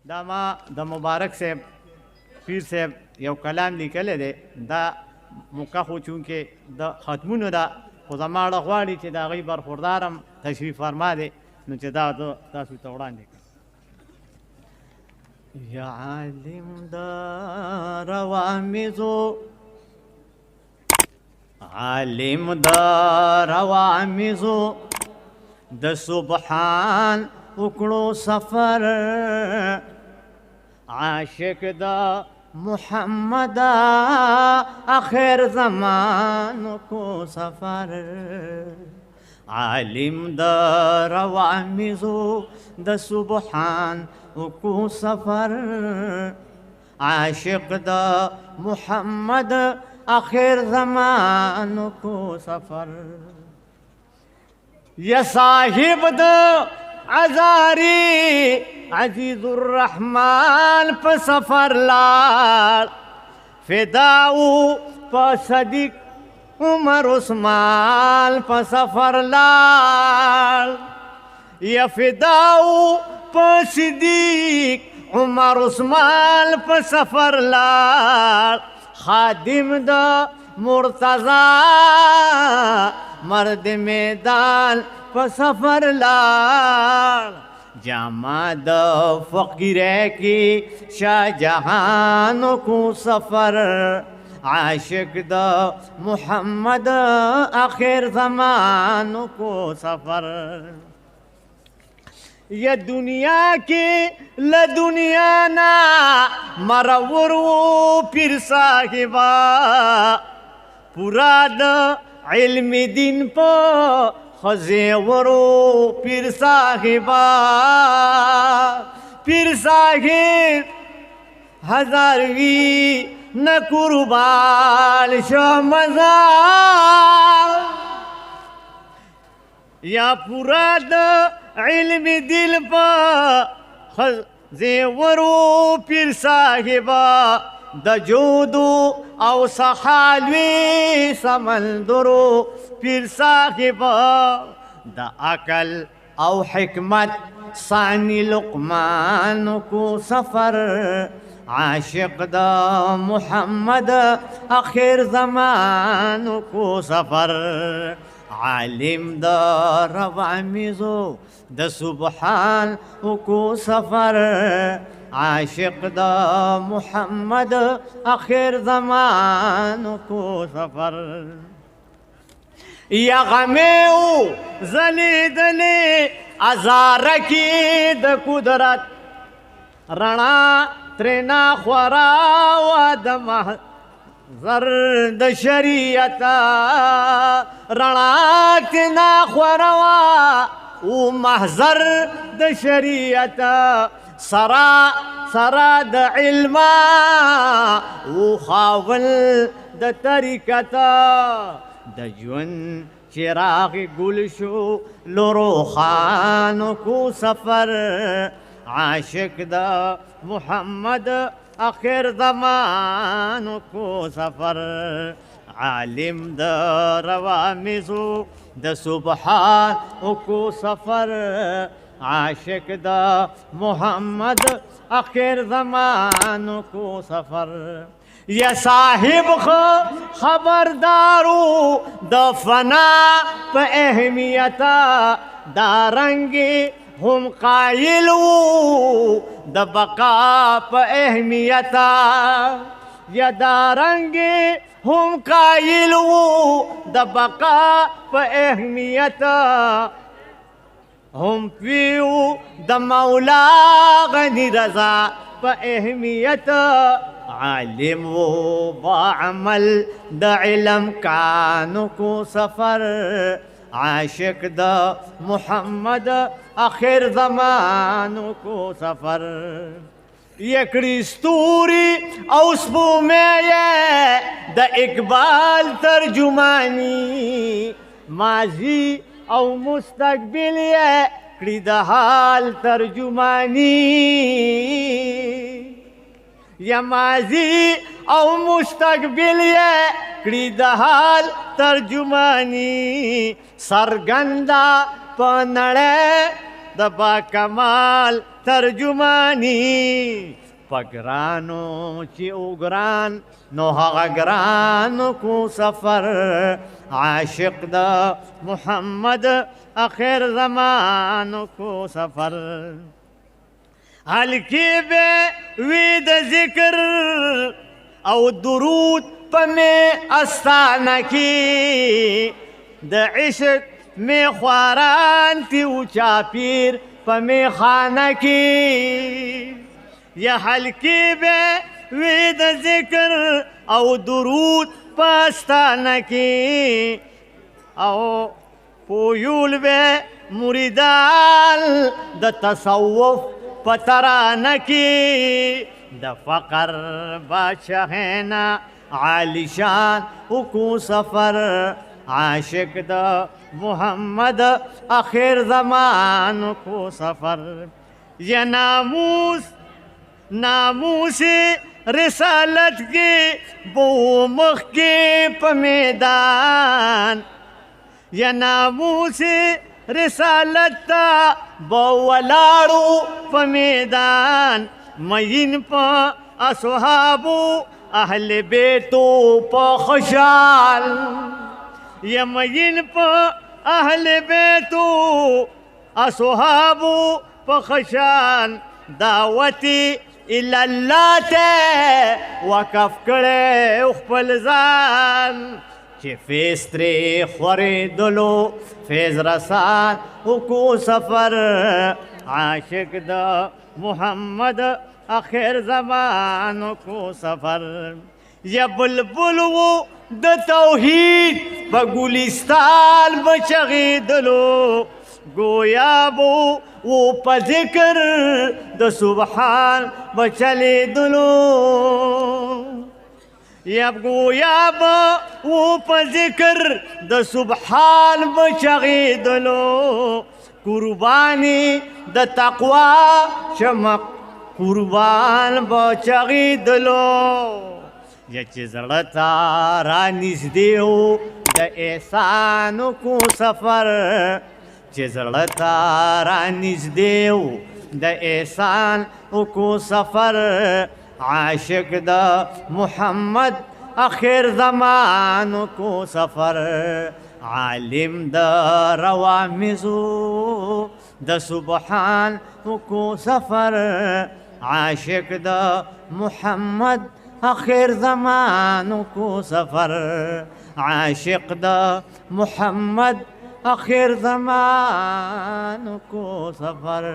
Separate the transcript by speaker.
Speaker 1: دا ما د مبارک صاحب پیر صاحب یو کلام لیکلی دی دا موقع خو چونکې د ختمونو ده خو زما اړه غواړي چې د هغوی برخوردارم تشریف فرما دی نو چې دا زه تاسو ته وړاندې کړم. یا عالم د روامضو عالم د روامضو د سبحان وکړو سفر عاشق دا محمد آخر زمان کو سفر عالم دا روامضو د سبحان کو سفر عاشق دا محمد آخر زمان کو سفر یا صاحب دا عزاری عزیز الرحمن پا سفر لار فداو پا صدیق عمر عثمان پا سفر لار یا فداو پا صدیق عمر عثمان پا سفر لار خادم دا مرتضی مرد میدان پا سفر لار جامع دا فقیر کی شاہ جہان کو سفر عاشق دا محمد آخر زمان کو سفر یہ دنیا کی لدنیا نا مرورو پیر صاحبہ پورا دا علم دین پا خزیورو پیر صاحبہ پیر صاحب ہزاروی نہ قربان شو مزار یا پورا دا علم دل پا خزیورو پیر صاحبہ د جودو او سحالوی سمندرو پیر صاحب د عقل او حکمت ثانی لقمان کو سفر عاشق د محمد آخر زمان کو سفر عالم د روامضو د سبحان کو سفر عاشق دا محمد آخر زمان کو سفر یا غمیو زلی دلی ازارکی د قدرت رنا ترنا خورا و د محضر د شریعتا رنا ترنا خورا و محضر د شریعتا سرا د علما و خاول د طریقتا د جون چراغ گل شو لورو خان کو سفر عاشق دا محمد آخر زمان کو سفر عالم دا روامضو د سبحان کو سفر عاشق دا محمد آخر زمان کو سفر یا صاحب خبردارو دا فنا پا اہمیتا دا رنگی ہم قائلو دا بقا پا اہمیتا یا دا رنگی ہم قائلو دا بقا پا اہمیتا ہم پیو د مولا غنی رضا پا اہمیت عالم و باعمل د علم کانو کو سفر عاشق دا محمد آخر زمانو کو سفر یکڑی ستوری او سپو میں د اقبال ترجمانی ماضی او مستقبل کړي د حال ترجمانی یا ماضی او مستقبل کړي د حال ترجمانی سرګندا په نړۍ د با کمال ترجمانی پګرانو چې وګران نو هغه ګرانو کو سفر عاشق د محمد اخر زمانو کو سفر هلکی به وی د ذکر او درود پمې استانه کې د عشق می خواران تی او چاپیر پمې خانه کې یا حلکی به وی د ذکر او درود پاستانه کې او پویول به مریدان د تصوف پترانه کې د فقر بادشاہینا عالیشان کو سفر عاشق د محمد آخر زمان کو سفر یا ناموس رسالت کے بو مخ کے پمیدان یا ناموس رسالت تا بولاړو پمیدان مین پا اصحابو اهل بیتو پا خشال یا مین پا اهل بیتو اصحابو پا خشال دعوتی الاللہ تے وقف کرے اخپل زان چی فیز تری خوری دلو فیز رسان اکو سفر عاشق دا محمد آخر زمان کو سفر یا بلبلو د توحید پا گلستان بچغی دلو گویا بو وہ پا ذکر د سبحان بچلی دلو یا گویا با وہ پا ذکر د سبحان بچغی دلو قربانی د تقوی شمق قربان بچغی دلو یا چی زړتا را نزدیو د احسانو کو سفر چی زړتا را نزدیو د احسان کو سفر عاشق د محمد آخر زمان کو سفر عالم د روامزو د سبحان کو سفر عاشق د محمد آخر زمان کو سفر عاشق د محمد آخر زمان کو سفر